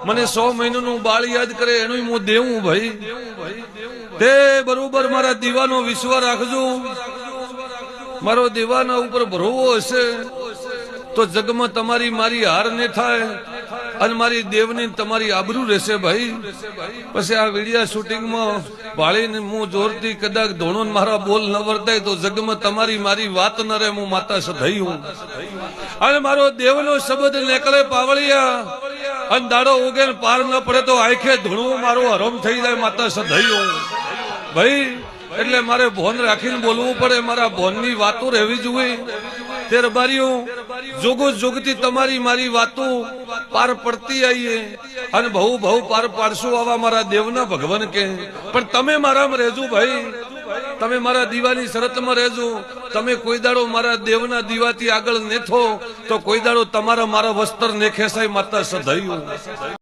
મને 100 મહિનાનું બાળ યાદ કરે એનું હું દેવું ભાઈ તે બરોબર મારા દીવાનો વિશ્વાસ રાખજો મારો દીવાના ઉપર ભરોવો હશે તો જગમાં તમારી મારી હાર ને થાય અને મારી દેવની તમારી આબરૂ રહેશે ભાઈ પછી આ વિડિયા શૂટિંગમાં ભાળીને હું જોરથી કદાચ ધોણો મારા બોલ ન વર્તાય તો જગમાં તમારી મારી વાત ન રહે હું માતા સધાઈ હું અને મારો દેવનો શબ્દ નીકળે પાવળિયા અને દાડો ઉગે પાર ન પડે તો આંખે ધૂણું મારો હરમ થઈ જાય માતા સધાઈ હું ભાઈ એટલે મારે ભોન રાખીને બોલવું પડે મારા ભોનની વાતો રહેવી જોઈએ તે રબારીઓ જોગો જોગતી તમારી મારી વાતો પાર પડતી આવીએ અને બહુ બહુ પાર પાડશું આવા મારા દેવના ભગવાન કે પણ તમે મારામાં રહેજો ભાઈ તમે મારા દીવાની શરતમાં રહેજો તમે કોઈ દાડો મારા દેવના દીવાથી આગળ નેથો તો કોઈ દાડો તમારા મારા વસ્ત્ર ને ખેસાય માતા સધાયું